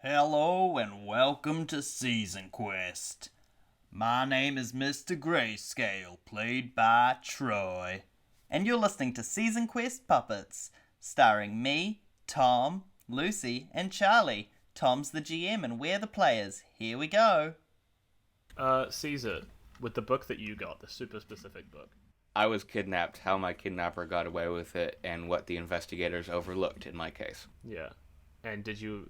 Hello and welcome to Season Quest. My name is Mr. Greyscale, played by Troy. And you're listening to Season Quest Puppets, starring me, Tom, Lucy, and Charlie. Tom's the GM and we're the players. Here we go. Caesar, with the book that you got, the super specific book. I was kidnapped, how my kidnapper got away with it, and what the investigators overlooked in my case. Yeah. And did you...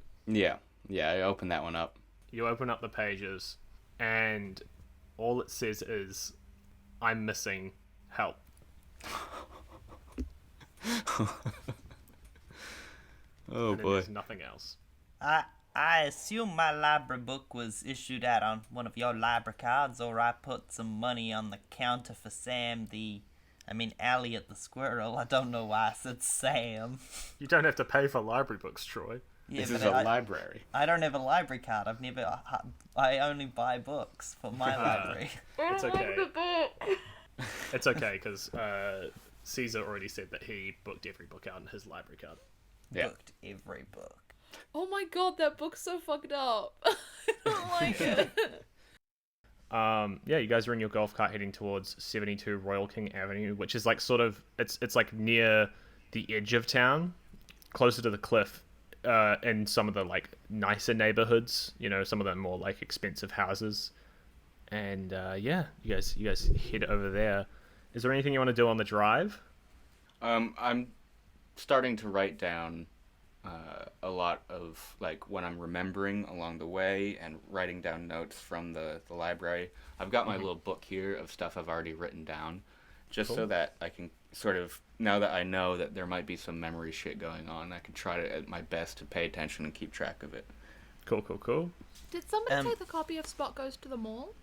Yeah, I opened that one up. You open up the pages, and all it says is, I'm missing help. Oh, boy. There's nothing else. I assume my library book was issued out on one of your library cards, or I put some money on the counter for Elliot the squirrel. I don't know why I said Sam. You don't have to pay for library books, Troy. Yeah, this is a library. I don't have a library card. I only buy books for my library. It's okay. It's okay, because Caesar already said that he booked every book out in his library card. Yeah. Booked every book. Oh my god, that book's so fucked up. I don't like it. Yeah, you guys are in your golf cart heading towards 72 Royal King Avenue, which is like sort of, it's like near the edge of town, closer to the cliff, in some of the like nicer neighborhoods, you know, some of the more like expensive houses. And yeah, you guys head over there. Is there anything you want to do on the drive? I'm starting to write down a lot of like what I'm remembering along the way and writing down notes from the library. I've got my little book here of stuff I've already written down, just so that I can sort of, now that I know that there might be some memory shit going on, I can try to at my best to pay attention and keep track of it. Cool. Did somebody take the copy of Spot Goes to the Mall?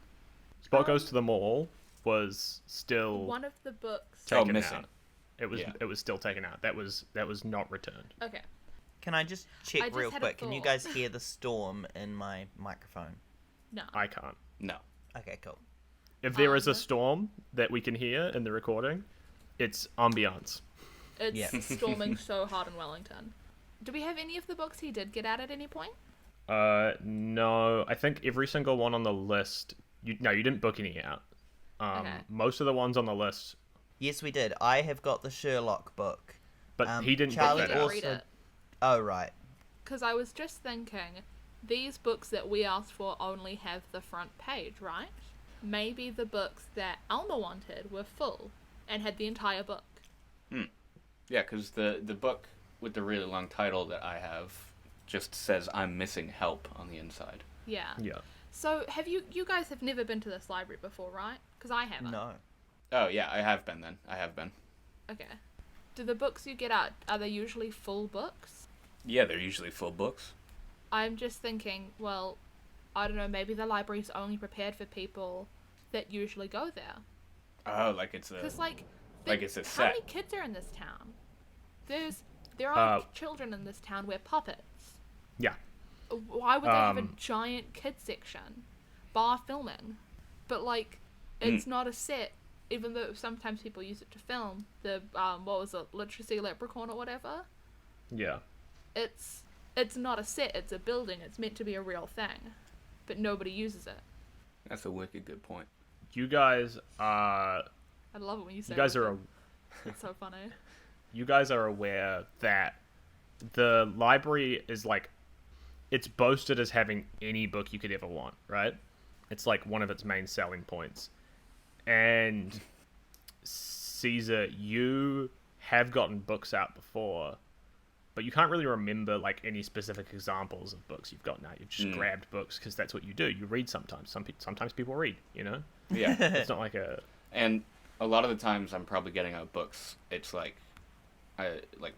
Spot Goes to the Mall was still One of the books. taken missing. out. It was still taken out. That was not returned. Okay. Can I just I check just real had a quick? Can you thought. guys hear the storm in my microphone? No. I can't. No. Okay, cool. If there is a storm that we can hear in the recording, it's ambiance. It's Yeah. storming so hard in Wellington. Do we have any of the books he did get out at any point? No, I think every single one on the list. You didn't book any out. Okay. Most of the ones on the list, Yes, we did. I have got the Sherlock book. but he didn't Charlie book that didn't out. read it. Oh, right. Because I was just thinking, these books that we asked for only have the front page, right? Maybe the books that Alma wanted were full and had the entire book. Yeah, because the book with the really long title that I have just says I'm missing help on the inside. Yeah. Yeah. So have you guys have never been to this library before, right? Because I haven't. No. Oh, yeah, I have been then. I have been. Okay. Do the books you get out, are they usually full books? Yeah, they're usually full books. I'm just thinking, well, I don't know, maybe the library's only prepared for people that usually go there. Oh, like it's a... Because, like it's a how set. many kids are in this town? There are children in this town wear puppets. Yeah. Why would they have a giant kid section? Bar filming. But, like, it's not a set, even though sometimes people use it to film. The, what was it, Literacy Leprechaun or whatever? Yeah. It's not a set, it's a building. It's meant to be a real thing. But nobody uses it. That's a wicked good point. You guys are. I love it when you say You guys it. are. It's so funny. You guys are aware that the library is like, it's boasted as having any book you could ever want, right? It's like one of its main selling points. And Caesar, you have gotten books out before, but you can't really remember like any specific examples of books you've gotten out. You've just grabbed books because that's what you do. You read sometimes. Sometimes people read, you know? Yeah. It's not like a... And a lot of the times I'm probably getting out books. It's like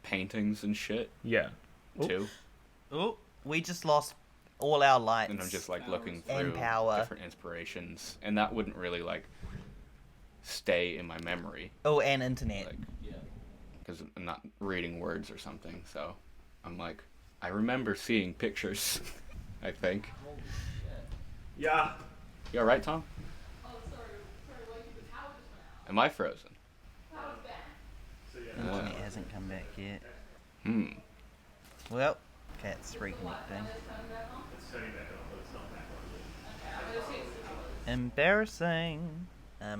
paintings and shit Yeah. too. Oh, we just lost all our lights. And I'm just like looking And through power. different inspirations, and that wouldn't really like stay in my memory. Oh, and internet. Like, because I'm not reading words or something. So I'm like, I remember seeing pictures. I think. Yeah. You all right, Tom? Oh, sorry, the power just went out. Am I frozen? Power's back. Internet hasn't come back yet. Hmm. Well, cat's reconnecting. Embarrassing.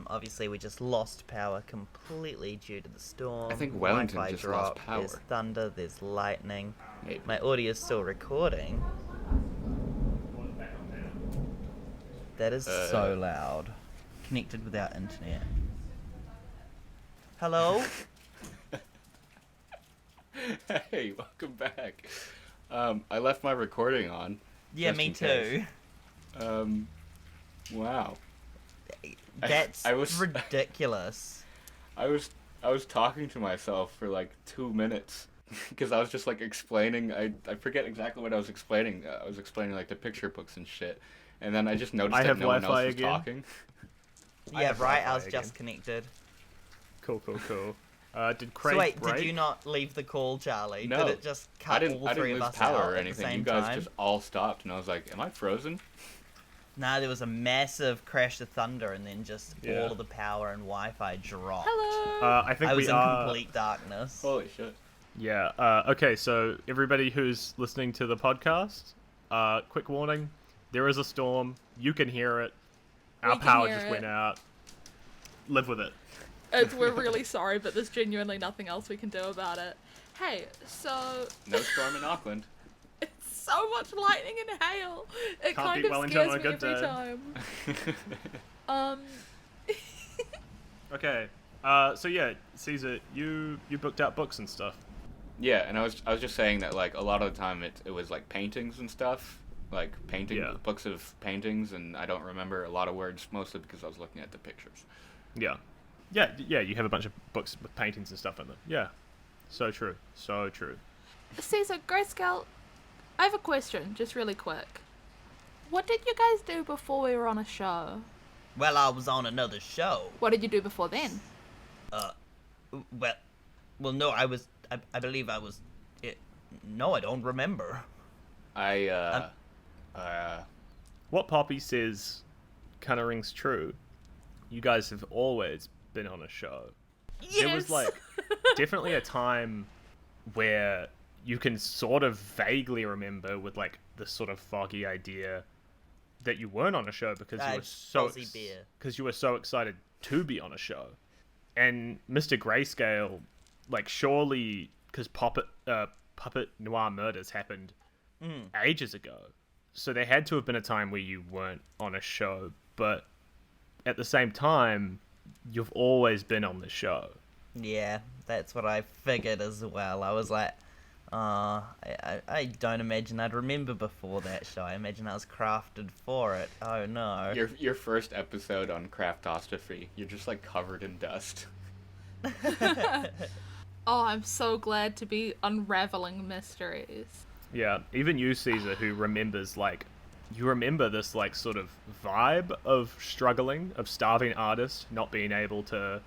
Obviously we just lost power completely due to the storm. I think Wellington Wi-Fi just drop, lost power. There's thunder, there's lightning. Maybe. My audio's still recording. That is so loud. Connected without internet. Hello? Hey, welcome back. I left my recording on. Yeah, just me in case. too. Wow. That's I was ridiculous. I was talking to myself for like 2 minutes because I was just like explaining. I forget exactly what I was explaining. I was explaining like the picture books and shit, and then I just noticed that no one else was talking. Yeah, right. I was just connected. Cool. Did Craig So wait, break? did you not leave the call, Charlie? No, Did it just cut all I three didn't of lose us power out or at anything. the same You guys time? just all stopped, and I was like, "Am I frozen?" Nah, there was a massive crash of thunder, and then just Yeah. all of the power and Wi-Fi dropped. Hello. I think I was we in are. complete darkness. Holy shit! Yeah. Okay. So everybody who's listening to the podcast, quick warning: there is a storm. You can hear it. Our We can power hear just it. went out. Live with it. We're really sorry, but there's genuinely nothing else we can do about it. Hey, so No storm in Auckland. it's so much lightning and hail. It Can't kind beat of Wellington scares on a me good every day. time. Okay. So yeah, Caesar, you booked out books and stuff. Yeah, and I was just saying that like a lot of the time it was like paintings and stuff, like books of paintings, and I don't remember a lot of words mostly because I was looking at the pictures. Yeah. You have a bunch of books with paintings and stuff in them. Yeah. So true. Caesar, Greyscale, I have a question, just really quick. What did you guys do before we were on a show? Well, I was on another show. What did you do before then? Well, no, I believe I was. No, I don't remember. What Poppy says kind of rings true. You guys have always been on a show. Yes! There was like definitely a time where you can sort of vaguely remember with like this sort of foggy idea that you weren't on a show because you were so excited to be on a show. And Mr. Greyscale, like surely because Puppet Noir murders happened ages ago, so there had to have been a time where you weren't on a show, but at the same time, you've always been on the show. Yeah, that's what I figured as well. I was like, I don't imagine I'd remember before that show. I imagine I was crafted for it. Oh no. Your first episode on Craftostrophe, you're just like covered in dust. Oh, I'm so glad to be unraveling mysteries. Yeah, even you, Caesar, who remembers, like, you remember this, like, sort of vibe of struggling, of starving artist, not being able to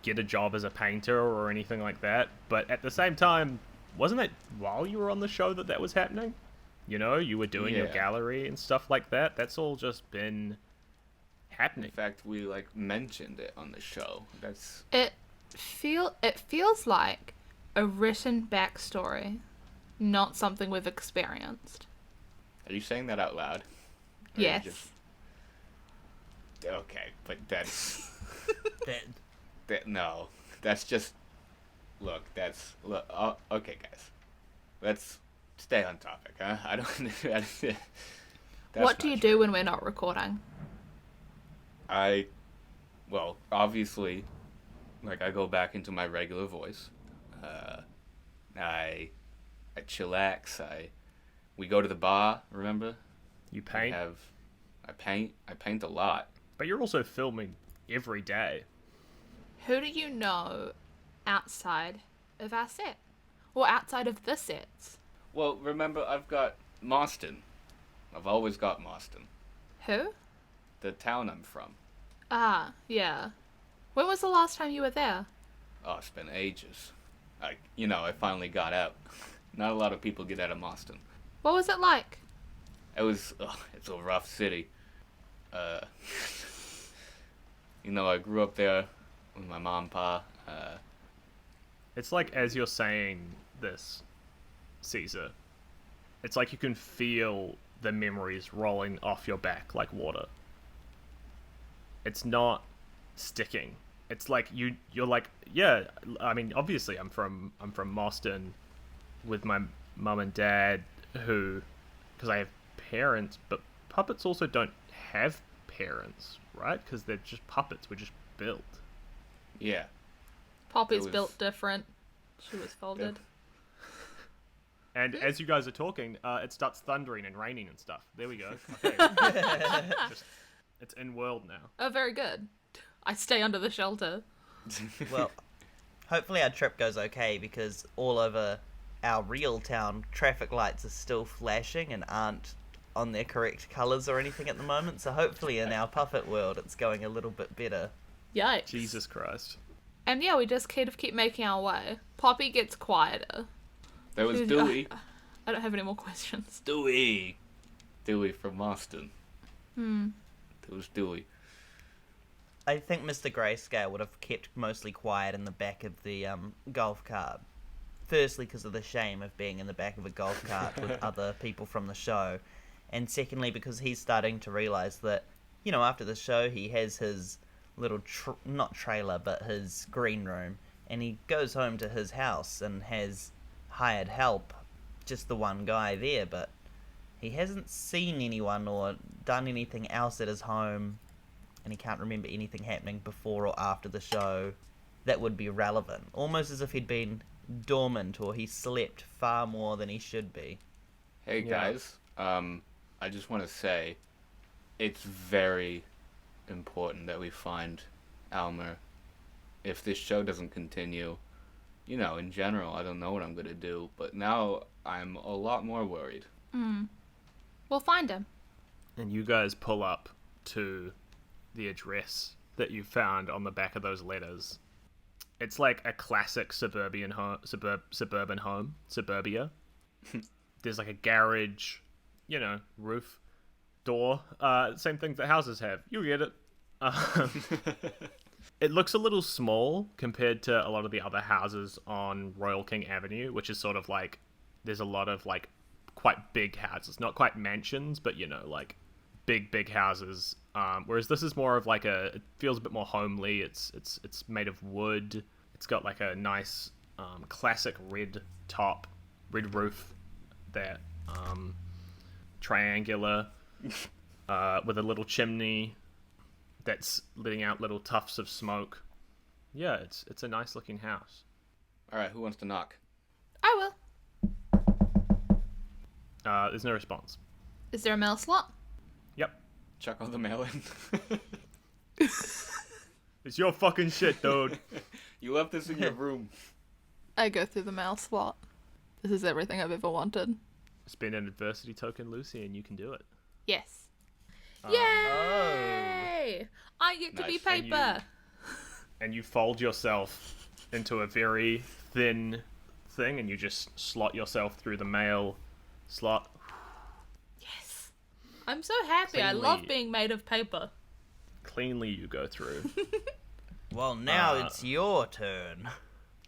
get a job as a painter or anything like that. But at the same time, wasn't it while you were on the show that was happening? You know, you were doing your gallery and stuff like that. That's all just been happening. In fact, we like mentioned it on the show. It feels like a written backstory, not something we've experienced. Are you saying that out loud? Or Yes. Okay, but that's That- that's just okay, guys. Let's stay on topic, huh? I don't. That's What do not you true. do when we're not recording? Well, obviously, like I go back into my regular voice. I chillax. We go to the bar. Remember? You paint, I paint a lot. but you're also filming every day. Who do you know outside of our set? Or outside of the sets? Well, remember I've got Marston. I've always got Marston, Who? the town I'm from. Ah, yeah. When was the last time you were there? Oh, it's been ages. I finally got out. Not a lot of people get out of Marston. What was it like? It's a rough city. I grew up there with my mom and pa. It's like as you're saying this, Caesar, it's like you can feel the memories rolling off your back like water. It's not sticking. It's like you're like, yeah, I mean, obviously I'm from Boston with my mum and dad because I have parents, but puppets also don't have parents, right? Because they're just puppets. We're just built. Yeah. Poppy's built different. She was folded. And as you guys are talking, it starts thundering and raining and stuff. There we go. Okay. It's in world now. Oh, very good. I stay under the shelter. Well, hopefully our trip goes okay, because all over our real town, traffic lights are still flashing and aren't on their correct colours or anything at the moment. So hopefully in our puppet world, it's going a little bit better. Yikes. Jesus Christ. And yeah, we just keep making our way. Poppy gets quieter. There was Dewey. I don't have any more questions. Dewey from Boston. There was Dewey. I think Mr. Greyscale would have kept mostly quiet in the back of the golf cart. Firstly, because of the shame of being in the back of a golf cart with other people from the show. And secondly, because he's starting to realise that, you know, after the show, he has his little, not trailer, but his green room. And he goes home to his house and has hired help, just the one guy there, but he hasn't seen anyone or done anything else at his home. And he can't remember anything happening before or after the show that would be relevant. Almost as if he'd been dormant or he slept far more than he should be. Hey guys, I just want to say it's very important that we find Almer. If this show doesn't continue, you know, in general, I don't know what I'm going to do, but now I'm a lot more worried. We'll find him. And you guys pull up to the address that you found on the back of those letters. It's like a classic suburban home, suburbia. There's like a garage, you know, roof, door, same thing that houses have. You get it. It looks a little small compared to a lot of the other houses on Royal King Avenue, which is sort of like, there's a lot of like quite big houses, not quite mansions, but you know, like big houses. Whereas this is more of like it feels a bit more homely. It's made of wood. It's got like a nice classic red roof, that triangular with a little chimney that's letting out little tufts of smoke. Yeah, it's a nice looking house. All right, who wants to knock? I will. There's no response. Is there a mail slot? Yep. Chuck all the mail in. It's your fucking shit, dude. You left this in your room. I go through the mail slot. This is everything I've ever wanted. Spend an adversity token, Lucy, and you can do it. Yes. Yay! I get to be Nice. paper. And you fold yourself into a very thin thing, and you just slot yourself through the mail slot. Yes. I'm so happy. I love being made of paper. Cleanly you go through. Well, now it's your turn.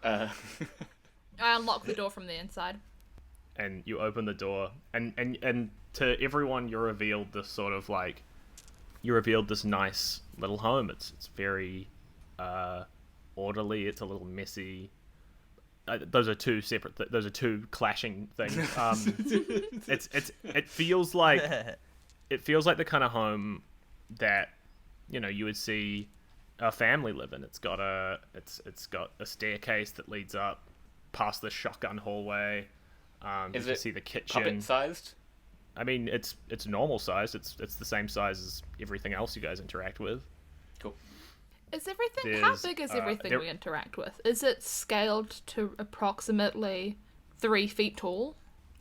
I unlock the door from the inside. And you open the door, and to everyone you're revealed this sort of like, you revealed this nice little home. It's very orderly. It's a little messy. Those are two separate. Those are two clashing things. It feels like the kind of home that, you know, you would see a family live in. It's got a staircase that leads up past the shotgun hallway. You can see the kitchen. Puppet sized? I mean, it's normal sized. It's the same size as everything else you guys interact with. Cool. Is everything... How big is everything we interact with? Is it scaled to approximately 3 feet tall?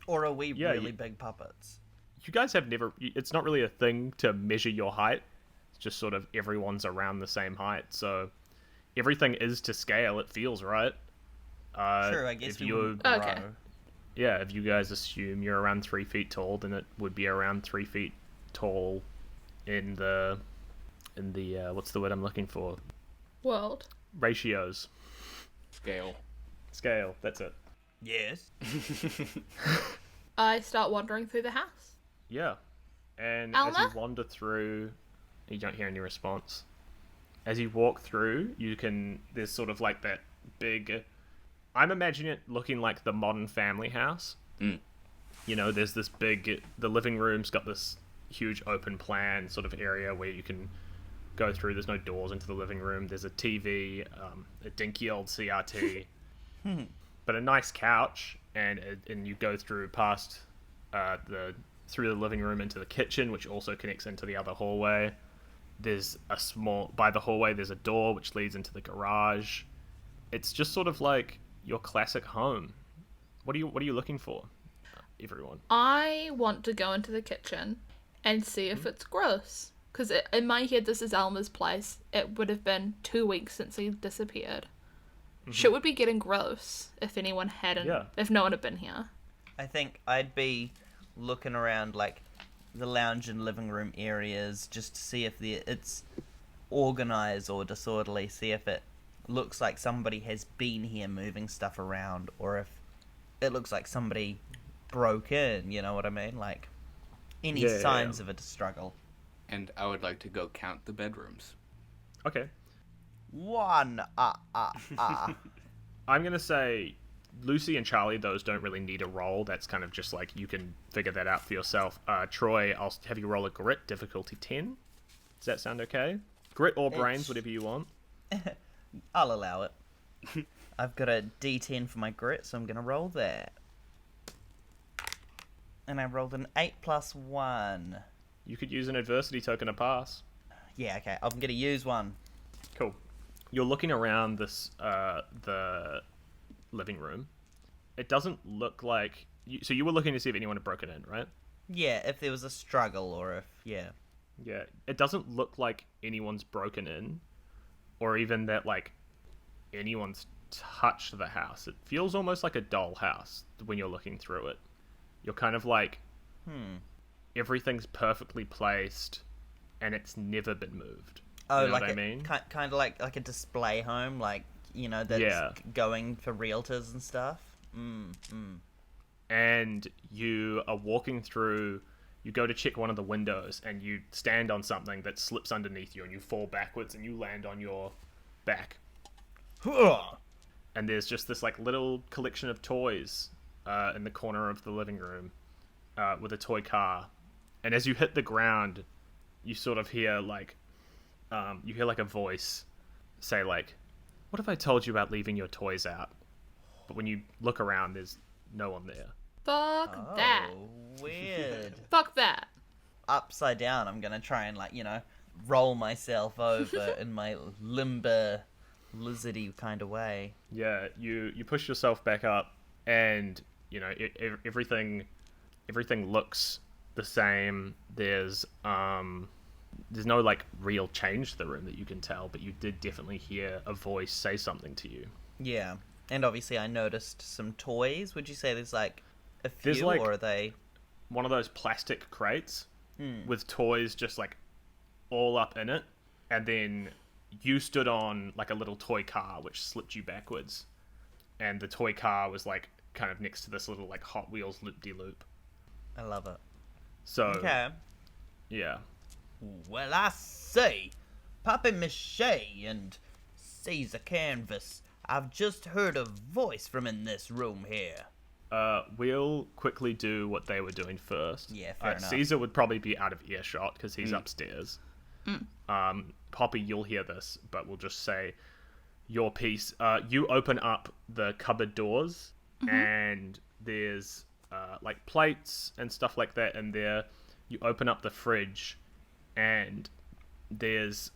Or are we really big puppets? You guys have never... It's not really a thing to measure your height. It's just sort of everyone's around the same height. So everything is to scale. It feels right. Sure, I guess we would grow. Okay. Yeah, if you guys assume you're around 3 feet tall, then it would be around 3 feet tall in the what's the word I'm looking for? World. Ratios. Scale. Scale, that's it. Yes. I start wandering through the house. Yeah. And Alma? as you wander through, you don't hear any response. As you walk through, there's sort of like that big, I'm imagining it looking like the modern family house. Mm. You know, there's this big, the living room's got this huge open plan sort of area where you can go through. There's no doors into the living room. There's a TV, a dinky old CRT, but a nice couch, and you go through past through the living room into the kitchen, which also connects into the other hallway. There's by the hallway, there's a door which leads into the garage. It's just sort of like your classic home. What are you looking for, everyone? I want to go into the kitchen and see if it's gross. Because in my head, this is Alma's place. It would have been 2 weeks since he disappeared. Shit would be getting gross if anyone hadn't, if no one had been here. I think I'd be looking around like the lounge and living room areas just to see if it's organized or disorderly, see if it looks like somebody has been here moving stuff around, or if it looks like somebody broke in, you know what I mean? Like, any signs of a struggle. And I would like to go count the bedrooms. Okay. 1. I'm going to say Lucy and Charlie, those don't really need a roll. That's kind of just like you can figure that out for yourself. Troy, I'll have you roll a grit, difficulty 10. Does that sound okay? Grit or brains, whatever you want. I'll allow it. I've got a D10 for my grit, so I'm going to roll that. And I rolled an 8 plus 1. You could use an adversity token to pass. Yeah, okay. I'm going to use one. Cool. You're looking around the living room. It doesn't look like... So you were looking to see if anyone had broken in, right? Yeah, if there was a struggle or if... Yeah. Yeah. It doesn't look like anyone's broken in, or even that, like, anyone's touched the house. It feels almost like a doll house when you're looking through it. You're kind of like... Everything's perfectly placed, and it's never been moved. Oh, you know like what I mean? Kind of like a display home, like, you know, that's going for realtors and stuff. And you are walking through, you go to check one of the windows, and you stand on something that slips underneath you, and you fall backwards, and you land on your back. And there's just this, like, little collection of toys in the corner of the living room with a toy car. And as you hit the ground, you sort of hear, like, a voice say, like, what if I told you about leaving your toys out? But when you look around, there's no one there. Fuck that. Weird. Fuck that. Upside down, I'm gonna try and, like, you know, roll myself over in my limber, lizardy kind of way. Yeah, you push yourself back up, and, you know, everything looks the same. There's no, like, real change to the room that you can tell, but you did definitely hear a voice say something to you. Yeah. And obviously I noticed some toys. Would you say there's, like, a few, there's, like, or are they... one of those plastic crates with toys just, like, all up in it, and then you stood on, like, a little toy car which slipped you backwards, and the toy car was, like, kind of next to this little, like, Hot Wheels loop-de-loop. I love it. So, Okay. yeah. Well, I say, Papi Mâché and Caesar Canvas, I've just heard a voice from in this room here. We'll quickly do what they were doing first. Yeah, fair enough. Caesar would probably be out of earshot because he's upstairs. Poppy, you'll hear this, but we'll just say your piece. You open up the cupboard doors, and there's like plates and stuff like that in there. You open up the fridge, and there's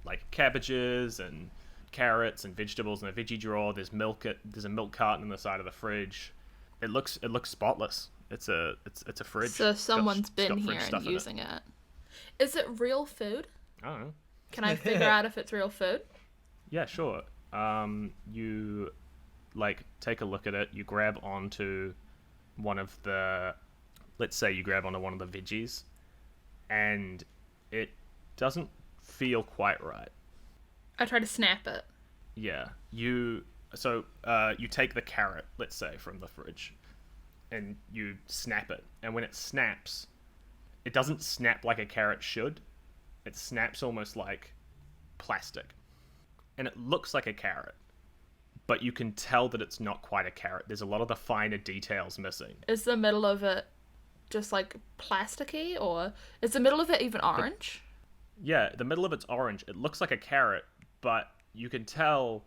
like cabbages and carrots and vegetables in a veggie drawer. There's milk. There's a milk carton in the side of the fridge. It looks spotless. It's a fridge. So someone's been fridge here stuff and in using it. Is it real food? I don't know. Can I figure out if it's real food? Yeah, sure. You like take a look at it. You grab onto one of the, let's say you grab onto one of the veggies, and it doesn't feel quite right. I try to snap it. Yeah. You take the carrot, let's say, from the fridge, and you snap it. And when it snaps, it doesn't snap like a carrot should. It snaps almost like plastic. And it looks like a carrot, but you can tell that it's not quite a carrot. There's a lot of the finer details missing. Is the middle of it just like plasticky, or is the middle of it even orange? Yeah, the middle of it's orange. It looks like a carrot, but you can tell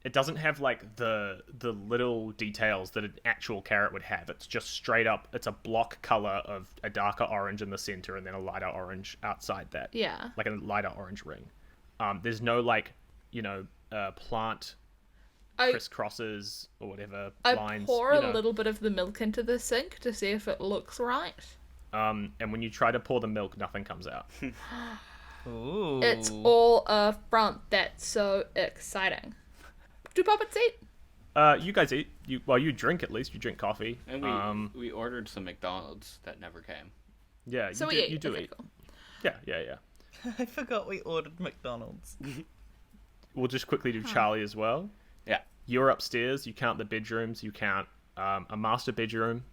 it doesn't have like the little details that an actual carrot would have. It's just straight up, it's a block color of a darker orange in the center and then a lighter orange outside that. Yeah. Like a lighter orange ring. There's no like, plant crisscrosses or whatever lines. I pour a little bit of the milk into the sink to see if it looks right. And when you try to pour the milk, nothing comes out. Ooh. It's all a front. That's so exciting. Do puppets eat? You guys eat. You drink at least. You drink coffee. And we ordered some McDonald's that never came. Yeah, So you do okay, eat. cool. Yeah. I forgot we ordered McDonald's. We'll just quickly do Charlie as well. Yeah. You're upstairs. You count the bedrooms. You count a master bedroom.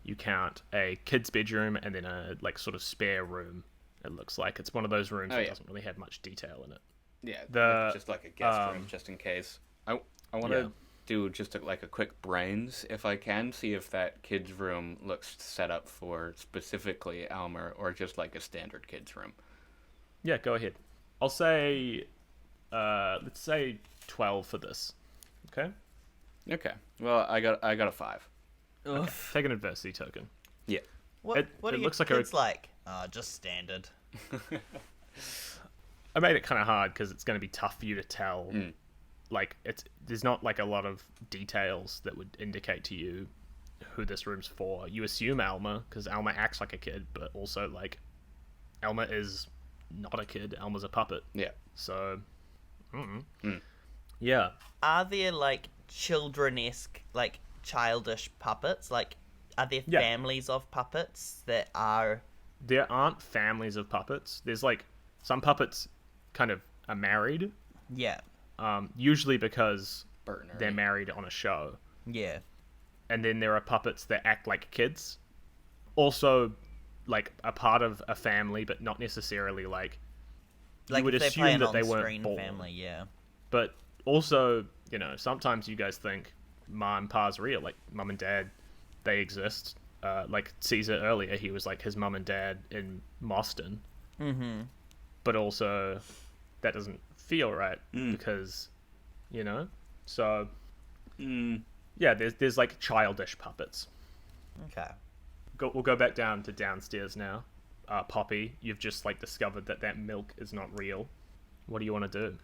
You count a kid's bedroom, and then a like sort of spare room. It looks like it's one of those rooms that doesn't really have much detail in it. Yeah, just like a guest room, just in case. I want to do just a quick brains, if I can, see if that kid's room looks set up for specifically Alma or just like a standard kid's room. Yeah, go ahead. I'll say, let's say 12 for this. Okay. Okay. Well, I got a 5. Okay. Take an adversity token. Yeah. What It are your looks like kids like? Just standard. I made it kind of hard because it's going to be tough for you to tell. Like, there's not like a lot of details that would indicate to you who this room's for. You assume Alma because Alma acts like a kid, but also like Alma is not a kid. Alma's a puppet. Yeah. So, yeah. Are there like children-esque, like childish puppets? Like, are there Yeah. families of puppets that are? There aren't families of puppets. There's like some puppets kind of are married. Yeah. Usually because Burton, they're married on a show. Yeah. And then there are puppets that act like kids. Also, like a part of a family, but not necessarily like you would if they play assume an that they weren't on-screen born. family, yeah. But also, sometimes you guys think ma and pa's real, like mum and dad, they exist. Like Caesar earlier, he was like his mum and dad in Moston. Mm-hmm. But also, that doesn't feel right because, so yeah, there's like childish puppets. Okay. We'll go back down to downstairs now. Poppy, you've just like discovered that milk is not real. What do you want to do?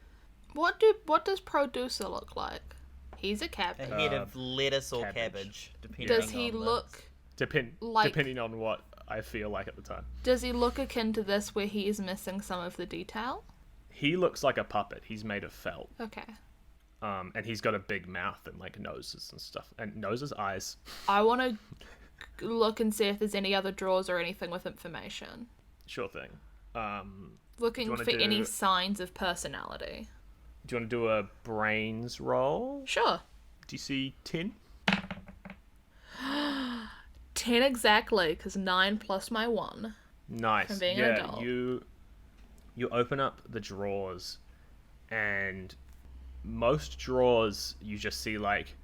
What does producer look like? He's a A cabbage. head of lettuce or cabbage. cabbage, depending Does he on the- look Depending on what I feel like at the time. Does he look akin to this where he is missing some of the detail? He looks like a puppet. He's made of felt. Okay. And he's got a big mouth and like noses and stuff. And noses, eyes. I want to look and see if there's any other drawers or anything with information. Sure thing. Looking wanna for any do- signs of personality. Do you want to do a brains roll? Sure. DC 10? 10 exactly, because 9 plus my 1. Nice. From being an Yeah, adult. you open up the drawers, and most drawers you just see like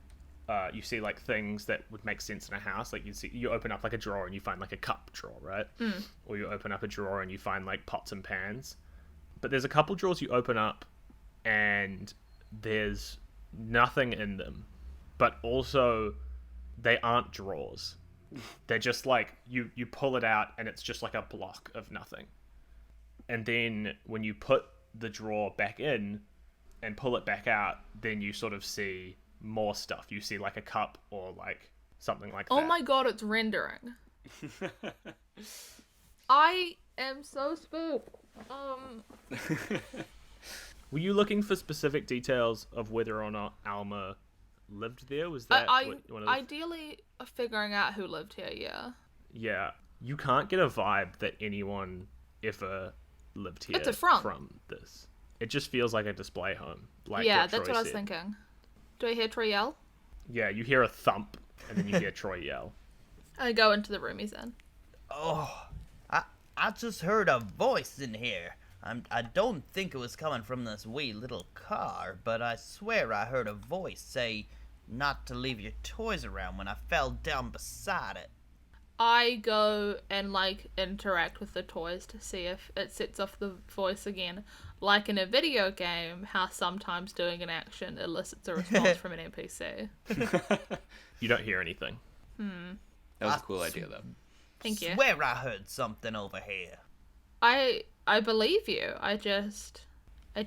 things that would make sense in a house. Like you open up like a drawer and you find like a cup drawer, right? Or you open up a drawer and you find like pots and pans. But there's a couple drawers you open up and there's nothing in them. But also they aren't drawers. They're just like you pull it out and it's just like a block of nothing. And then when you put the drawer back in and pull it back out, then you sort of see more stuff. You see like a cup or like something like that. Oh my god, it's rendering. I am so spooked. Were you looking for specific details of whether or not Alma lived there? Was that one of the... Ideally figuring out who lived here, yeah. Yeah. You can't get a vibe that anyone ever lived here It's a front. from this. It just feels like a display home. Like Yeah, what that's Troy what I was said. thinking. Do I hear Troy yell? Yeah, you hear a thump and then you hear Troy yell. I go into the room he's in. Oh, I just heard a voice in here. I don't think it was coming from this wee little car, but I swear I heard a voice say not to leave your toys around when I fell down beside it. I go and, like, interact with the toys to see if it sets off the voice again. Like in a video game, how sometimes doing an action elicits a response from an NPC. You don't hear anything. That was a cool idea, though. Thank you. Swear I heard something over here. I believe you. I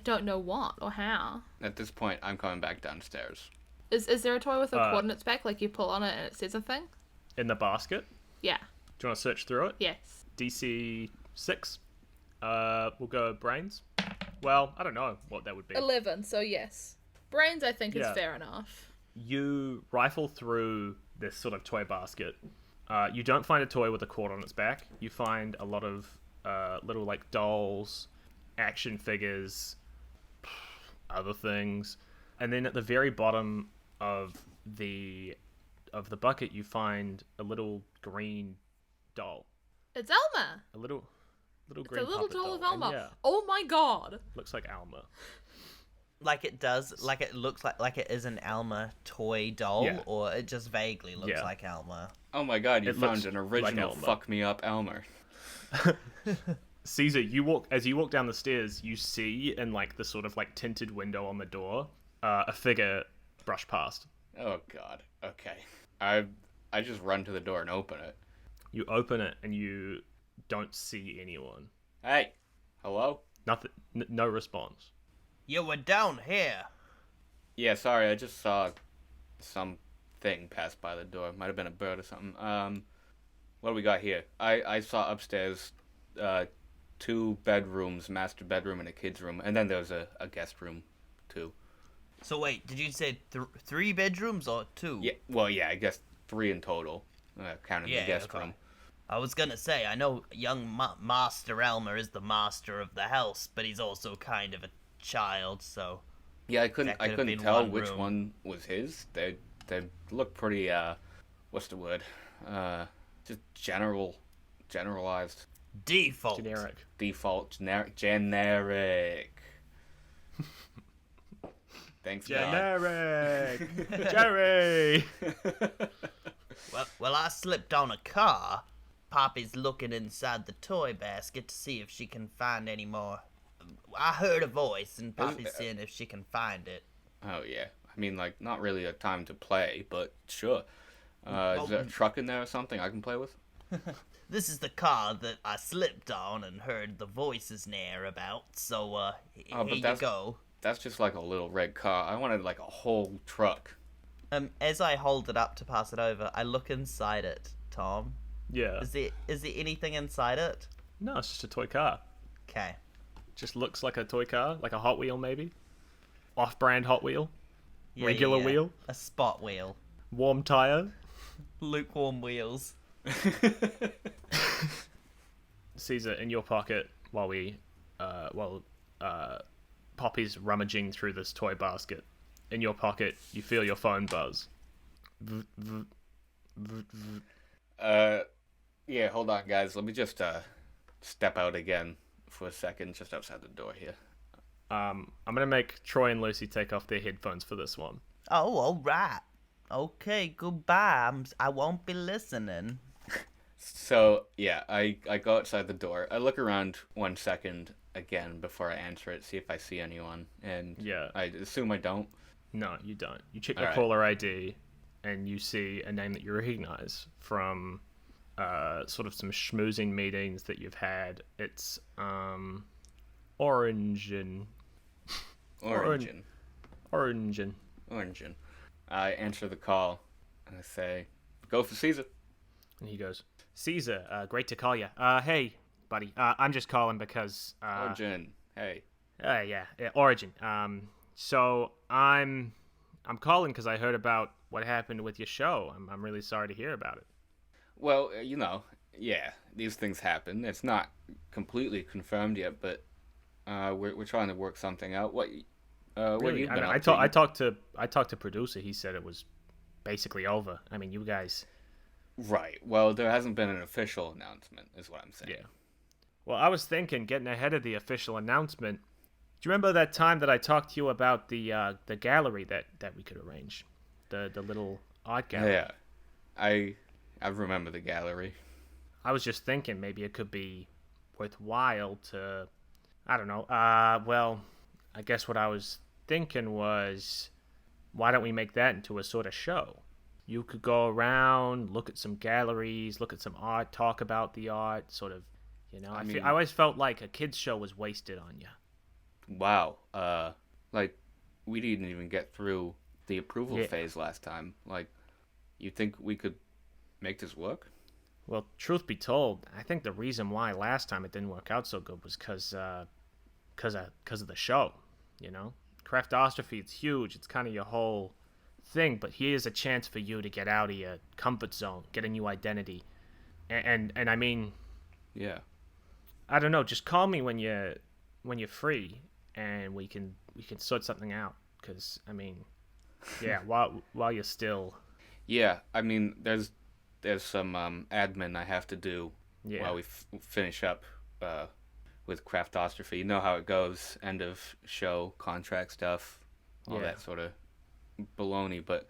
don't know what or how. At this point, I'm coming back downstairs. Is there a toy with a coordinates back, like you pull on it and it says something? In the basket? Yeah. Do you want to search through it? Yes. DC 6. We'll go brains. Well, I don't know what that would be. 11, so yes. Brains, I think, is Yeah. fair enough. You rifle through this sort of toy basket. You don't find a toy with a cord on its back. You find a lot of little, like, dolls, action figures, other things. And then at the very bottom of the bucket, you find a little green doll. It's Elma! A little green It's a little puppet doll of And Elma. yeah, Oh my god! looks like Alma. Like it does, like it looks like it is an Alma toy doll, Yeah. or it just vaguely looks Yeah. like Alma. Oh my god, you It found looks an like original Elmer. fuck me up Elmer. Caesar, as you walk down the stairs, you see in, like, the sort of, like, tinted window on the door, a figure brush past. Oh god. Okay. I just run to the door and open it. You open it and you don't see anyone. Hey. Hello? Nothing. No response. You were down here. Yeah, sorry, I just saw something pass by the door. Might have been a bird or something. What do we got here? I saw upstairs 2 bedrooms, master bedroom and a kid's room, and then there's a guest room too. So wait, did you say 3 bedrooms or 2? Yeah, well, yeah, I guess 3 in total, counting the guest room. I was gonna say, I know young Master Elmer is the master of the house, but he's also kind of a child, so... Yeah, I That couldn't could have been tell one which room. one was his. They look pretty what's the word? Just generalized, Default. Generic. default, generic. Thanks, God. Generic. Jerry. Well, I slipped on a car. Poppy's looking inside the toy basket to see if she can find any more. I heard a voice, and Poppy's seeing if she can find it. Oh yeah, I mean, like, not really a time to play, but sure. Is there a truck in there or something I can play with? This is the car that I slipped on and heard the voices near about, so, here you go. That's just like a little red car. I wanted like a whole truck. As I hold it up to pass it over, I look inside it, Tom. Yeah. Is there anything inside it? No, it's just a toy car. Okay. Just looks like a toy car, like a Hot Wheel maybe. Off-brand Hot Wheel. Yeah, Regular yeah. wheel. A spot wheel. Warm tire. Lukewarm wheels. Caesar, in your pocket, while Poppy's rummaging through this toy basket. In your pocket, you feel your phone buzz. Yeah, hold on, guys. Let me just step out again for a second, just outside the door here. I'm gonna make Troy and Lucy take off their headphones for this one. Oh, all right. Okay, goodbye. I won't be listening. So yeah, I go outside the door. I look around 1 second again before I answer it, see if I see anyone, and Yeah. I assume I don't. No, you don't. You check your Alright. caller ID, and you see a name that you recognize from sort of some schmoozing meetings that you've had. It's Origin. Origin. Origin. I answer the call, and I say, "Go for Caesar." And he goes, Caesar, great to call you. Hey, buddy, I'm just calling because... Origin. Hey. Yeah, Origin. So I'm calling because I heard about what happened with your show. I'm really sorry to hear about it. Well, yeah, these things happen. It's not completely confirmed yet, but we're trying to work something out. What have Really? you I been mean, up to? I talked to producer. He said it was basically over. I mean, you guys Right. Well, there hasn't been an official announcement, is what I'm saying. Yeah. Well, I was thinking, getting ahead of the official announcement. Do you remember that time that I talked to you about the gallery that we could arrange, the little art gallery? Yeah. I remember the gallery. I was just thinking maybe it could be worthwhile to, I don't know. Well, I guess what I was thinking was, why don't we make that into a sort of show? You could go around, look at some galleries, look at some art, talk about the art, sort of, you know. I always felt like a kids show was wasted on you. Wow. Like, we didn't even get through the approval phase last time. Like, you think we could make this work? Well, truth be told, I think the reason why last time it didn't work out so good was because of the show, you know? Craftostrophe, it's huge. It's kind of your whole thing, but here's a chance for you to get out of your comfort zone, get a new identity. And I mean... Yeah. I don't know, just call me when you're free, and we can sort something out. Because, I mean, yeah, while you're still... Yeah, I mean, there's some admin I have to do while we finish up with Craftostrophe. You know how it goes, end of show, contract stuff, all that sort of baloney. But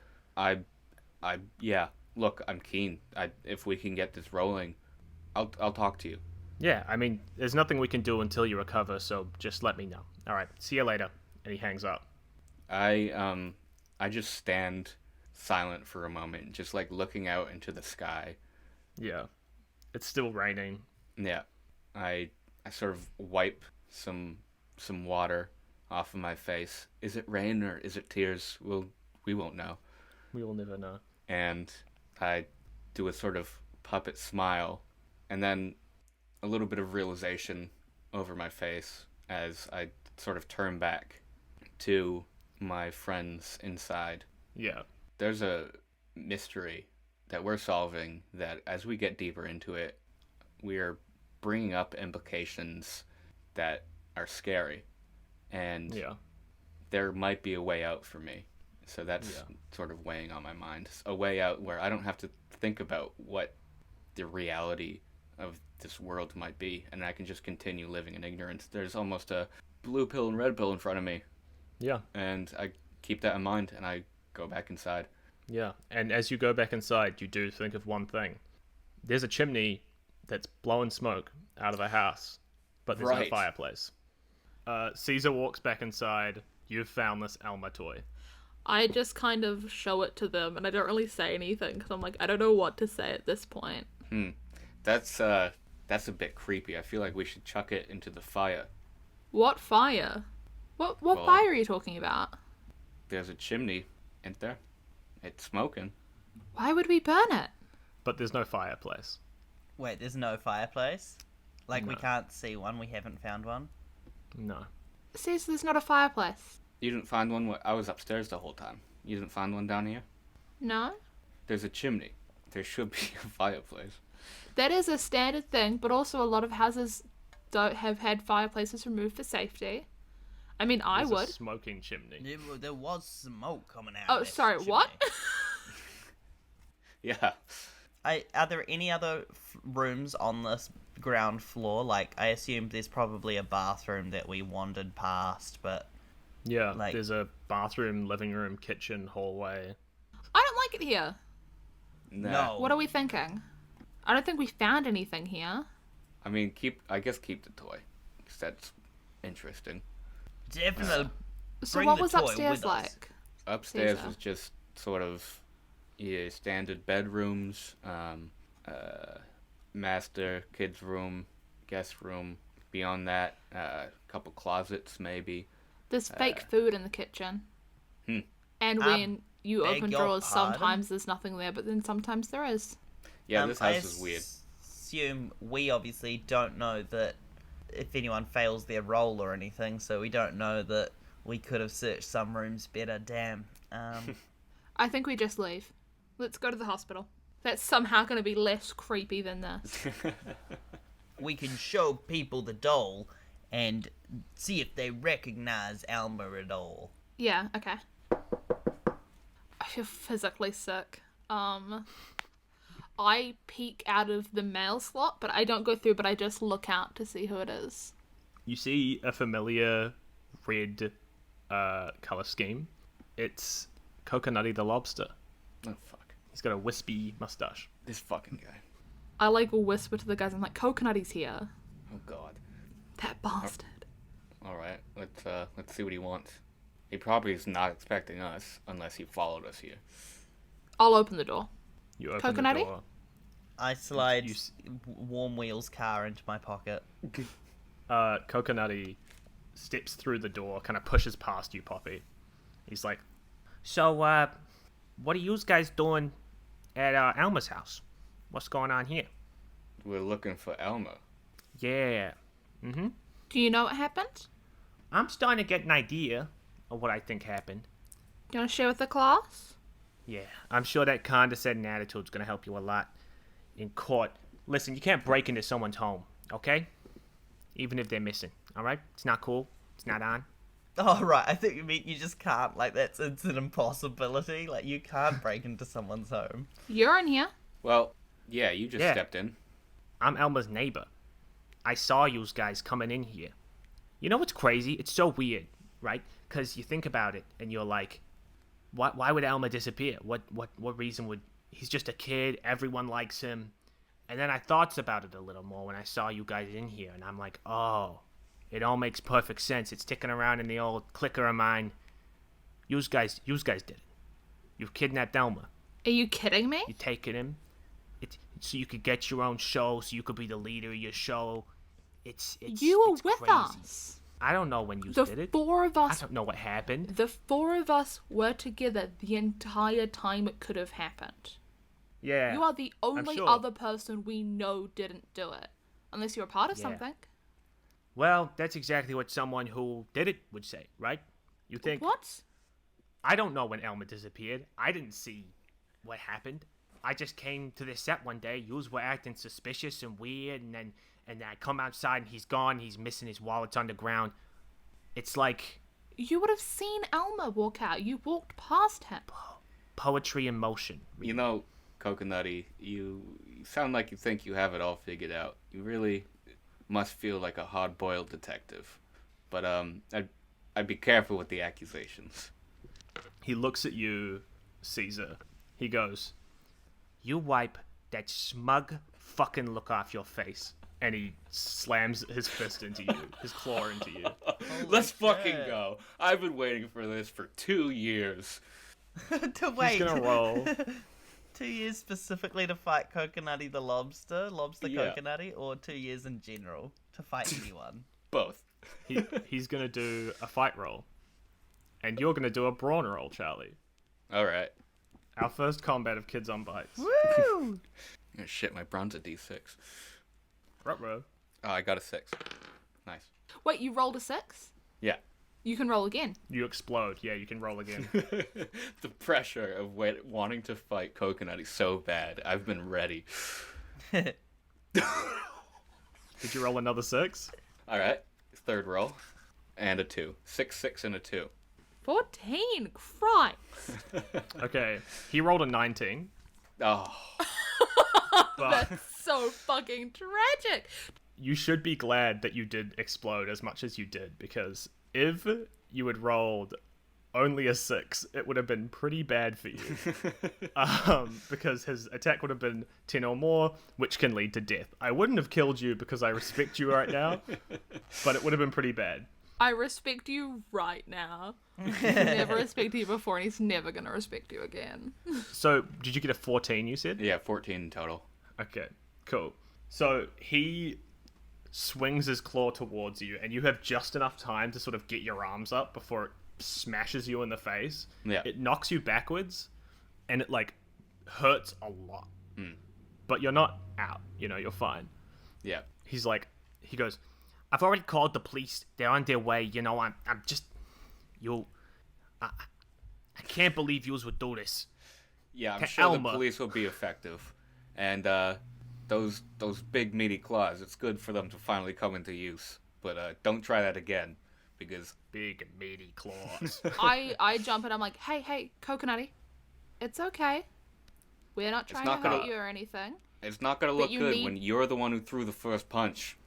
look, I'm keen. If we can get this rolling, I'll talk to you. Yeah, I mean, there's nothing we can do until you recover, so just let me know. All right, see you later. And he hangs up. I just stand silent for a moment, just like looking out into the sky. Yeah, it's still raining. Yeah, I sort of wipe some water off of my face. Is it rain or is it tears? We won't know. We will never know. And I do a sort of puppet smile, and then a little bit of realization over my face as I sort of turn back to my friends inside. Yeah. There's a mystery that we're solving that as we get deeper into it, we are bringing up implications that are scary. And there might be a way out for me. So that's sort of weighing on my mind. A way out where I don't have to think about what the reality of this world might be, and I can just continue living in ignorance. There's almost a blue pill and red pill in front of me. Yeah. And I keep that in mind, and I go back inside. Yeah, and as you go back inside, you do think of one thing. There's a chimney that's blowing smoke out of the house, but there's no fireplace. Caesar walks back inside. You've found this Elmer toy. I just kind of show it to them, and I don't really say anything, because I'm like, I don't know what to say at this point. That's a bit creepy. I feel like we should chuck it into the fire. What fire? What fire are you talking about? There's a chimney, isn't there? It's smoking. Why would we burn it? But there's no fireplace. Wait, there's no fireplace? Like, No. we can't see one? We haven't found one? No. See, so there's not a fireplace. You didn't find one? I was upstairs the whole time. You didn't find one down here? No? There's a chimney. There should be a fireplace. That is a standard thing, but also a lot of houses don't have had fireplaces removed for safety. I mean, I There's would. a smoking chimney. There was smoke coming out. Oh, of that sorry, chimney. what? Yeah. Are there any other rooms on this ground floor? Like, I assume there's probably a bathroom that we wandered past, but... Yeah, like... there's a bathroom, living room, kitchen, hallway. I don't like it here. Nah. No. What are we thinking? I don't think we found anything here. I mean, keep the toy. 'Cause that's interesting. Definitely. So Bring what the was toy upstairs with us. like? Upstairs Caesar. was just sort of standard bedrooms, master, kids' room, guest room. Beyond that, a couple closets maybe. There's fake food in the kitchen. And when you beg open your drawers, pardon? sometimes there's nothing there, but then sometimes there is. Yeah, this I house is weird. assume we obviously don't know that if anyone fails their roll or anything, so we don't know that we could have searched some rooms better. Damn. I think we just leave. Let's go to the hospital. That's somehow going to be less creepy than this. We can show people the doll and see if they recognize Elmer at all. Yeah, okay. I feel physically sick. I peek out of the mail slot, but I don't go through, but I just look out to see who it is. You see a familiar red color scheme. It's Coconutty the lobster. Oh, fuck. He's got a wispy mustache. This fucking guy. I like whisper to the guys. I'm like, Coconutty's here. Oh, God. That bastard. All right, let's see what he wants. He probably is not expecting us unless he followed us here. I'll open the door. You open Coconutty? the door. I slide Warm Wheels car into my pocket. Coconutty steps through the door, kind of pushes past you, Poppy. He's like, "So, what are you guys doing at Elma's house? What's going on here?" We're looking for Elma. Yeah. Mm-hmm. Do you know what happened? I'm starting to get an idea of what I think happened. Do you want to share with the class? Yeah, I'm sure that condescending attitude's gonna help you a lot in court. Listen, you can't break into someone's home, okay? Even if they're missing, alright? It's not cool. It's not on. Oh, right. I think you mean you just can't. Like, it's an impossibility. Like, you can't break into someone's home. You're in here. Well, yeah, you just stepped in. I'm Elma's neighbor. I saw you guys coming in here. You know what's crazy? It's so weird, right? Because you think about it, and you're like, why would Elma disappear? What reason would... He's just a kid, everyone likes him. And then I thought about it a little more when I saw you guys in here, and I'm like, oh, it all makes perfect sense. It's ticking around in the old clicker of mine. You guys did it. You kidnapped Elma. Are you kidding me? You taken him. So you could get your own show, so you could be the leader of your show. You were it's with crazy. us. I don't know when you The did it. four of us. I don't know what happened. The four of us were together the entire time it could have happened. Yeah. You are the only sure. other person we know didn't do it. Unless you're a part of something. Well, that's exactly what someone who did it would say, right? You think... What? I don't know when Elma disappeared. I didn't see what happened. I just came to this set one day. Yous were acting suspicious and weird, and then I come outside and he's gone. He's missing his wallet's underground. It's like... You would have seen Elma walk out. You walked past him. Poetry in motion. You know, Coconutty, you sound like you think you have it all figured out. You really must feel like a hard-boiled detective. But I'd be careful with the accusations. He looks at you, Caesar. He goes, "You wipe that smug fucking look off your face." And he slams his fist into you, his claw into you. Let's fucking go. I've been waiting for this for 2 years. To wait. He's gonna roll. 2 years specifically to fight Coconutty the lobster, Yeah. Coconutty, or 2 years in general to fight anyone? Both. He's gonna do a fight roll. And you're gonna do a brawn roll, Charlie. Alright. Our first combat of Kids on Bikes. Woo! Oh, shit, my brawn's a d6. Ruh-roh. Oh, I got a 6. Nice. Wait, you rolled a 6? Yeah. You can roll again. You explode. Yeah, you can roll again. The pressure of wanting to fight Coconutty so bad. I've been ready. Did you roll another 6? Alright. Third roll. And a 2. 6, 6, and a 2. 14. Christ. Okay, he rolled a 19. Oh. But That's so fucking tragic. you should be glad that you did explode as much as you did, because if you had rolled only a 6, it would have been pretty bad for you. Because his attack would have been 10 or more, which can lead to death. I wouldn't have killed you because I respect you right now, but it would have been pretty bad. I respect you right now. Never respected you before, and he's never gonna respect you again. So, did you get a 14, you said? Yeah, 14 in total. Okay, cool. So, he swings his claw towards you, and you have just enough time to sort of get your arms up before it smashes you in the face. Yeah. It knocks you backwards, and it, like, hurts a lot. But you're not out, you're fine. Yeah. He goes, "I've already called the police. They're on their way. I'm just... I can't believe yous would do this." Yeah, I'm To sure Elma. the police will be effective. And those big meaty claws, it's good for them to finally come into use. But don't try that again, because... Big, meaty claws. I jump and I'm like, hey, Coconutty. It's okay. We're not trying not to hurt gonna- you or anything. It's not gonna look you good need- when you're the one who threw the first punch.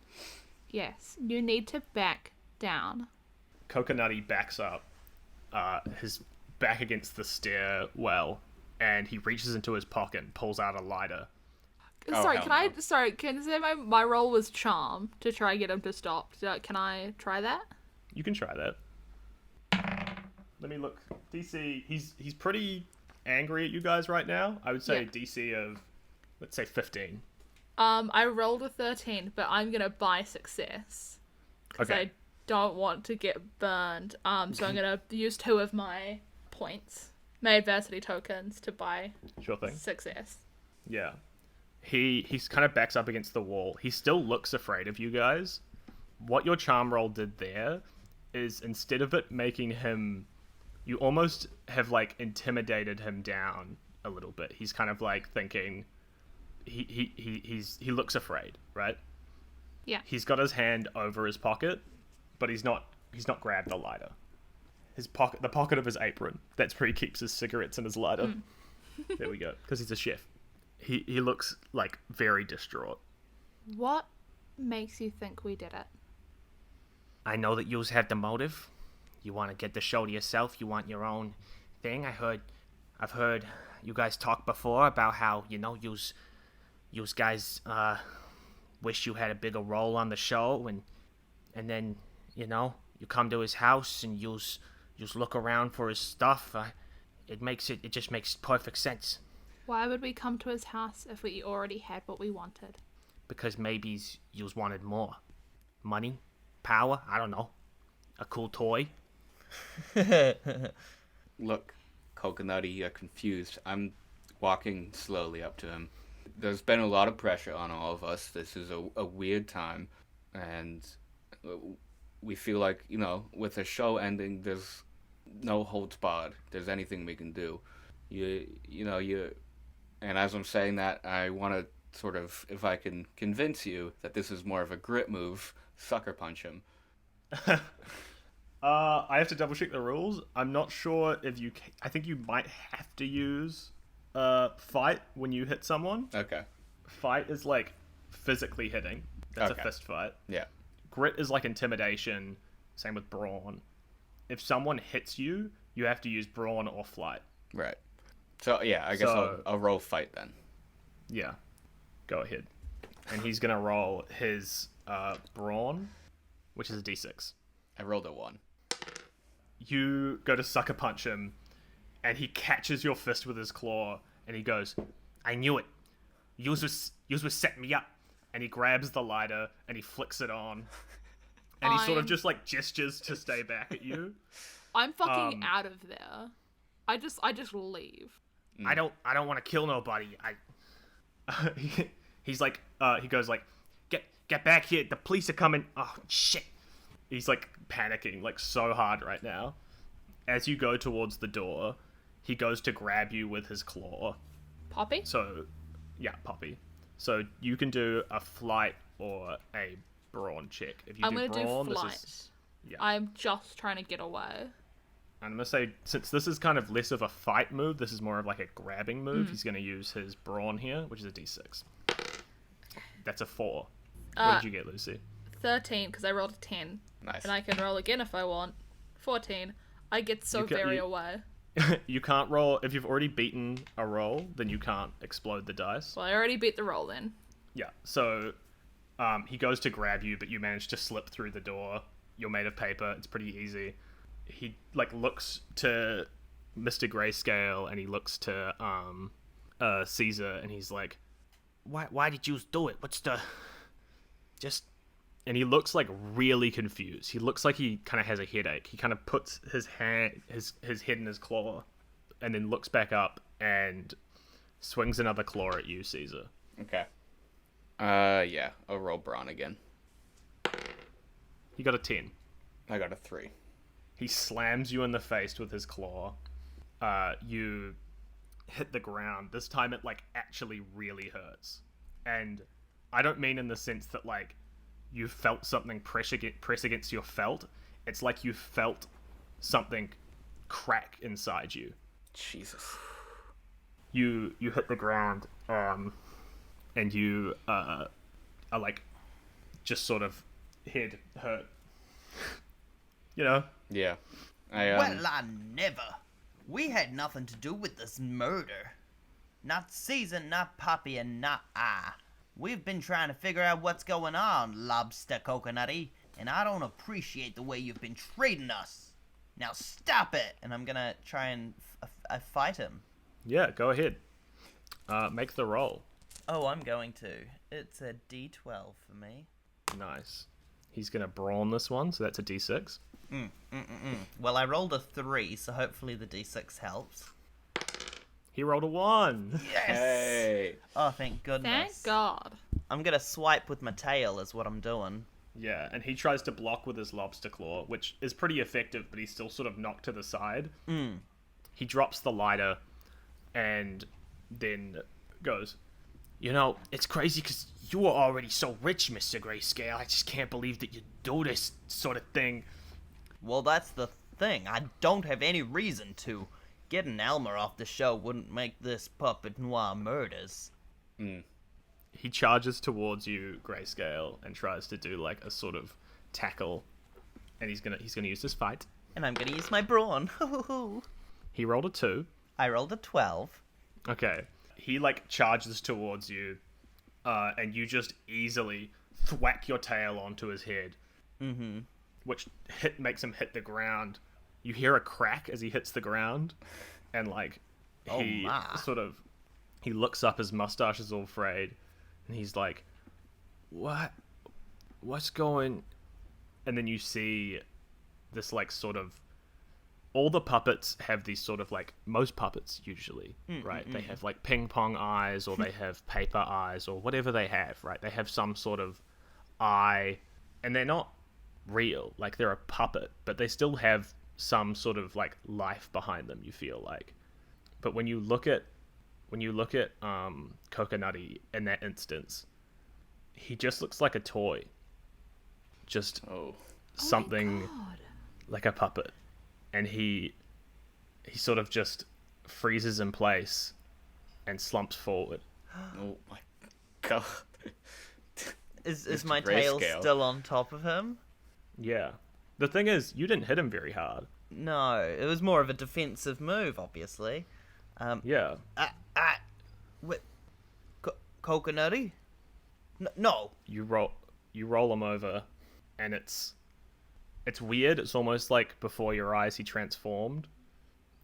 Yes, you need to back down. Coconutty backs up, his back against the stairwell, and he reaches into his pocket and pulls out a lighter. Oh, Sorry, hell can I? no. Sorry, can I say my role was charm to try and get him to stop? Can I try that? You can try that. Let me look. DC, he's pretty angry at you guys right now. I would say Yeah. DC of, let's say 15. I rolled a 13, but I'm gonna buy success because Okay. I don't want to get burned. So I'm gonna use 2 of my points, my adversity tokens, to buy Sure thing. success. Yeah. He's kind of backs up against the wall. He still looks afraid of you guys. What your charm roll did there is, instead of it making him, you almost have like intimidated him down a little bit. He's kind of like thinking he looks afraid, right? Yeah. He's got his hand over his pocket, but he's not grabbed the lighter. The pocket of his apron. That's where he keeps his cigarettes and his lighter. There we go. Because he's a chef. He looks like very distraught. What makes you think we did it? I know that yous have the motive. You want to get the show to yourself. You want your own thing. I've heard you guys talk before about how, yous guys wish you had a bigger role on the show, and then you come to his house and yous look around for his stuff. It just makes perfect sense. Why would we come to his house if we already had what we wanted? Because maybe yous wanted more. Money? Power? I don't know. A cool toy? Look, Coconutty, you're confused. I'm walking slowly up to him. There's been a lot of pressure on all of us. This is a weird time, and we feel like, with the show ending, there's no holds barred. There's anything we can do. And as I'm saying that, I want to sort of, if I can convince you that this is more of a grit move, sucker punch him. I have to double check the rules. I'm not sure if I think you might have to use fight when you hit someone. Okay. Fight is like physically hitting. That's Okay. a fist fight. Yeah. Grit is like intimidation. Same with brawn. If someone hits you, you have to use brawn or flight. Right. So, yeah, I guess I'll roll fight then. Yeah. Go ahead. And he's gonna roll his brawn, which is a d6. I rolled a 1. You go to sucker punch him, and he catches your fist with his claw, and he goes, I knew it. Yous was setting me up. And he grabs the lighter, and he flicks it on. And he sort of just like gestures to stay back at you. I'm fucking out of there. I just leave. I don't want to kill nobody. He's like, he goes like, Get back here. The police are coming. Oh, shit. he's like panicking like so hard right now. As you go towards the door, he goes to grab you with his claw. Poppy? So, yeah, Poppy. So you can do a flight or a brawn check. If you I'm do gonna brawn, do flight. this is yeah. I'm just trying to get away. I'm gonna say, since this is kind of less of a fight move, this is more of like a grabbing move. He's gonna use his brawn here, which is a d6. That's a 4. What did you get, Lucy? 13, because I rolled a 10. Nice. And I can roll again if I want. 14. I get so very away. You can't roll if you've already beaten a roll. Then you can't explode the dice. Well, I already beat the roll then. Yeah. So he goes to grab you, but you manage to slip through the door. You're made of paper. It's pretty easy. He like looks to Mr. Greyscale and he looks to Caesar and he's like, Why did you do it? What's the... Just... and he looks like really confused. He looks like he kind of has a headache. He kind of puts his hand, his head in his claw, and then looks back up and swings another claw at you, Caesar. Okay. Yeah, I'll roll brawn again. He got a 10. I got a 3. He slams you in the face with his claw. You hit the ground. This time it like actually really hurts. And I don't mean in the sense that like you felt something press against your felt. It's like you felt something crack inside you. Jesus. you hit the ground, and you are like just sort of head hurt. You know? Yeah. Well, I never. We had nothing to do with this murder. Not Caesar, not Poppy, and not I. We've been trying to figure out what's going on, Lobster Coconutty, and I don't appreciate the way you've been treating us. Now stop it! And I'm gonna try and fight him. Yeah, go ahead. Make the roll. Oh, I'm going to. It's a D12 for me. Nice. He's gonna brawn this one, so that's a D6. Well, I rolled a 3, so hopefully the D6 helps. He rolled a 1. Yes! Hey. Oh, thank goodness. Thank God. I'm gonna swipe with my tail is what I'm doing. Yeah, and he tries to block with his lobster claw, which is pretty effective, but he's still sort of knocked to the side. He drops the lighter and then goes, You know, it's crazy because you were already so rich, Mr. Greyscale. I just can't believe that you do this sort of thing. Well, that's the thing. I don't have any reason to. Getting Elmer off the show wouldn't make this puppet noir murders. he charges towards you, Greyscale, and tries to do like a sort of tackle, and he's gonna use this fight. And I'm gonna use my brawn. He rolled a 2. I rolled a 12. Okay. He like charges towards you, and you just easily thwack your tail onto his head, which makes him hit the ground. You hear a crack as he hits the ground, and like he he looks up, his mustache is all frayed, and he's like, what's going? And then you see this like sort of, all the puppets have these sort of like, most puppets usually, right? They have like ping pong eyes, or they have paper eyes, or whatever they have, right? They have some sort of eye, and they're not real, like they're a puppet, but they still have some sort of like life behind them, you feel like. But when you look at Coconutty in that instance, he just looks like a toy. Just something like a puppet. And he sort of just freezes in place and slumps forward. Oh my god. Is my tail Greyscale. still on top of him? Yeah. The thing is, you didn't hit him very hard. No, it was more of a defensive move, obviously. Yeah. Wait, Coconutty? No. You roll him over, and it's weird. It's almost like before your eyes he transformed.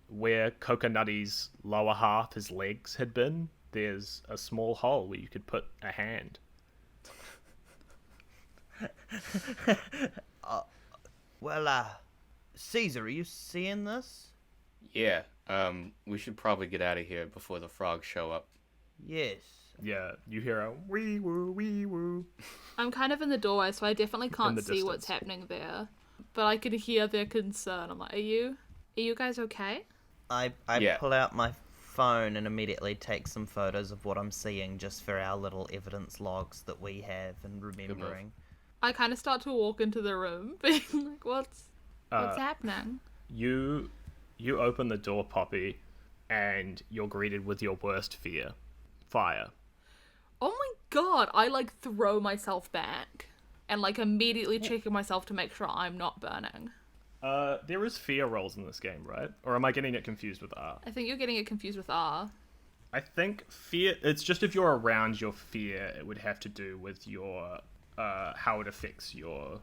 Where Coconutty's lower half, his legs, had been, there's a small hole where you could put a hand. Well, Caesar, are you seeing this? Yeah, we should probably get out of here before the frogs show up. Yes. Yeah, you hear a wee woo, wee woo. I'm kind of in the doorway, so I definitely can't the see what's distance. happening there. But I could hear their concern. I'm like, are you guys okay? I Yeah. pull out my phone and immediately take some photos of what I'm seeing, just for our little evidence logs that we have and remembering. I kind of start to walk into the room, being like, what's happening? You open the door, Poppy, and you're greeted with your worst fear. Fire. Oh my god, I like throw myself back and like immediately checking myself to make sure I'm not burning. There is fear rolls in this game, right? Or am I getting it confused with R? I think you're getting it confused with R. I think fear, it's just if you're around your fear, it would have to do with your, how it affects your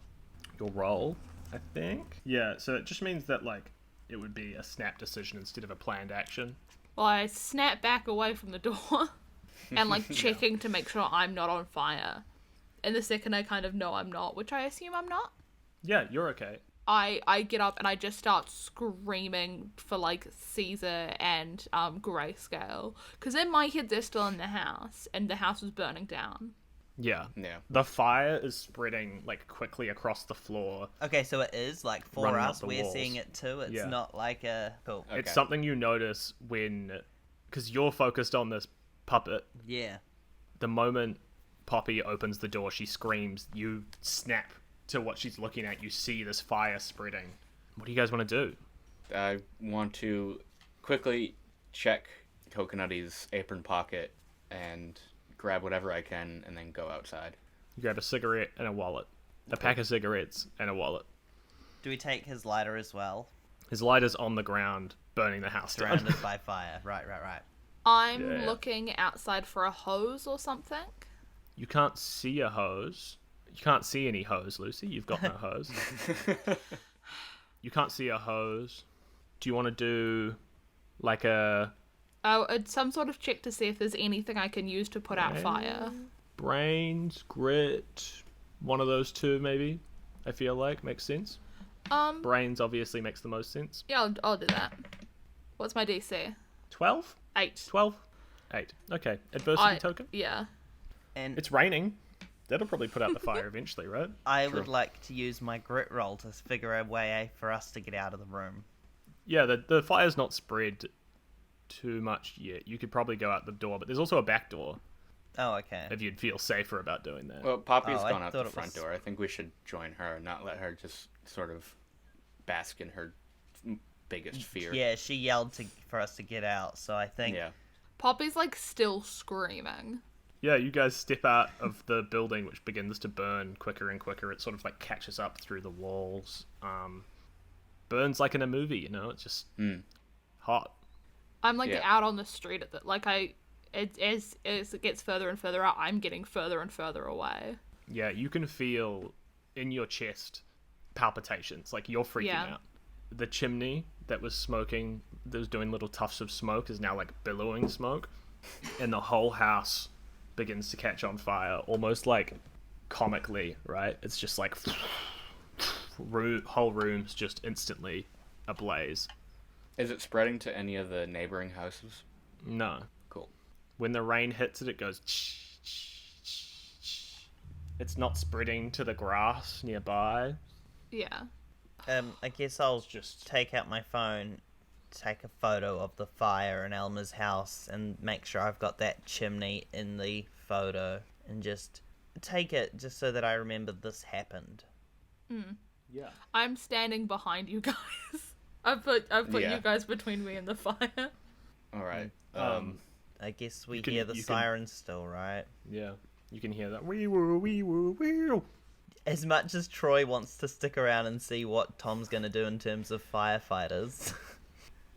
roll, I think. Yeah, so it just means that, like, it would be a snap decision instead of a planned action. Well, I snap back away from the door and like checking to make sure I'm not on fire. And the second I kind of know I'm not, which I assume I'm not, Yeah, you're okay. I get up and I just start screaming for like Caesar and Greyscale, because in my head they're still in the house and the house was burning down. Yeah. Yeah. The fire is spreading, like, quickly across the floor. Okay, so it is, like, for Running up us, the we're walls. seeing it too. It's Yeah. not like a... Cool. Okay. It's something you notice when, because you're focused on this puppet. Yeah. The moment Poppy opens the door, she screams. You snap to what she's looking at. You see this fire spreading. What do you guys want to do? I want to quickly check Coconutty's apron pocket and grab whatever I can and then go outside. You grab a cigarette and a wallet. A pack of cigarettes and a wallet. Do we take his lighter as well? His lighter's on the ground, burning the house down. Surrounded by fire. Right. I'm Yeah. looking outside for a hose or something. You can't see a hose. You can't see any hose, Lucy. You've got no hose. You can't see a hose. Do you want to do like a Oh, it's some sort of check to see if there's anything I can use to put out fire. brains, grit? One of those two, maybe. I feel like makes sense. Brains obviously makes the most sense. Yeah, I'll do that. What's my DC? 12? 8. 12? 8. Okay. Adversity token. Yeah. And It's raining. That'll probably put out the fire eventually, right? I would like to use my grit roll to figure a way for us to get out of the room. Yeah, the fire's not spread too much yet. You could probably go out the door, but there's also a back door Oh, okay. if you'd feel safer about doing that. Well, Poppy's Oh, I gone out thought the it front was- door. I think we should join her, not let her just sort of bask in her biggest fear. Yeah, she yelled for us to get out, so I think... Yeah. Poppy's like still screaming. Yeah, you guys step out of the building, which begins to burn quicker and quicker. It sort of like catches up through the walls. Burns like in a movie, you know? It's just hot. I'm like Yeah. out on the street at the as it gets further and further out, I'm getting further and further away. Yeah, you can feel in your chest palpitations, like you're freaking Yeah. out. The chimney that was smoking, that was doing little tufts of smoke, is now like billowing smoke, and the whole house begins to catch on fire, almost like comically, right? It's just like whole rooms just instantly ablaze. Is it spreading to any of the neighboring houses? No. Cool. When the rain hits it, it goes. It's not spreading to the grass nearby. Yeah. I guess I'll Just- take out my phone, take a photo of the fire in Elmer's house, and make sure I've got that chimney in the photo, and just take it just so that I remember this happened. Yeah. I'm standing behind you guys. I've put Yeah. you guys between me and the fire. All right. I guess we You can- hear the you can- sirens still, right? Yeah. You can hear that. Wee woo, wee woo, wee woo. As much as Troy wants to stick around and see what Tom's gonna do in terms of firefighters,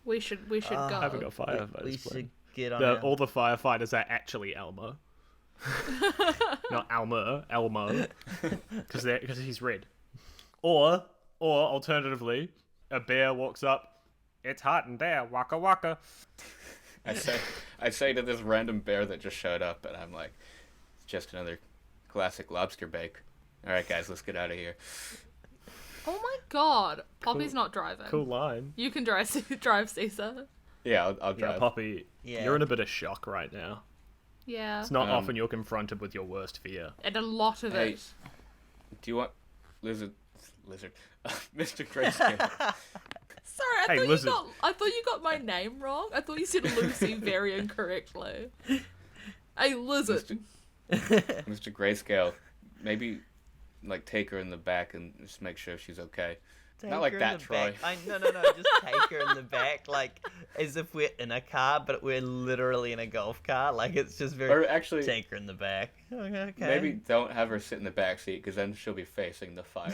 We should go. I haven't got firefighters. we playing. should get on. All the firefighters are actually Elmo. Not Elmo, because he's red. Or alternatively, a bear walks up. It's hot in there. Waka waka. I say to this random bear that just showed up, and I'm like, it's just another classic lobster bake. All right, guys, let's get out of here. Oh my god, Poppy's not driving. Cool line. You can drive, Caesar. Yeah, I'll Yeah, drive. Poppy, Yeah. you're in a bit of shock right now. Yeah. It's not often you're confronted with your worst fear. And a lot of Hey, it. do you want lizard, Mr. Greyscale? Sorry, Hey, lizard. I thought you got my name wrong. I thought you said Lucy very incorrectly. Hey, lizard. Mr. Greyscale, maybe like take her in the back and just make sure she's okay. Take Not like her in that, the Troy. back. No, just take her in the back, like as if we're in a car, but we're literally in a golf car. Like it's just very. Or actually, Take her in the back. Okay. maybe don't have her sit in the back seat because then she'll be facing the fire.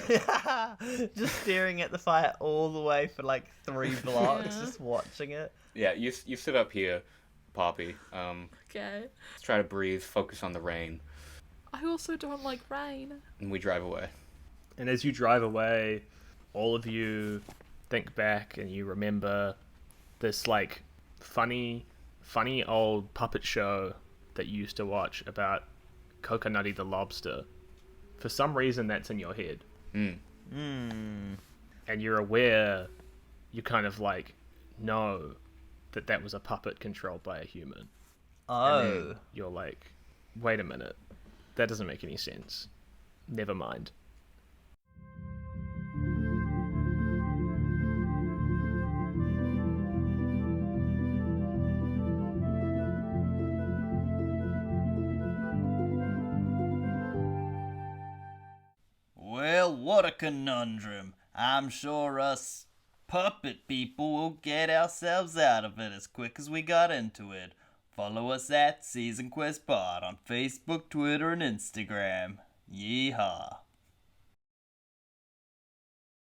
just staring at the fire all the way for like 3 blocks, Yeah. just watching it. Yeah, you sit up here, Poppy. Okay. Let's try to breathe, focus on the rain, I also don't like rain. and we drive away. And as you drive away, all of you think back and you remember this like funny old puppet show that you used to watch about Coconutty the lobster. For some reason that's in your head. And you're aware, you kind of like know that was a puppet controlled by a human. Oh. You're like, wait a minute, that doesn't make any sense. Never mind. Well, what a conundrum. I'm sure us puppet people will get ourselves out of it as quick as we got into it. Follow us at Season Quest Pod on Facebook, Twitter, and Instagram. Yeehaw.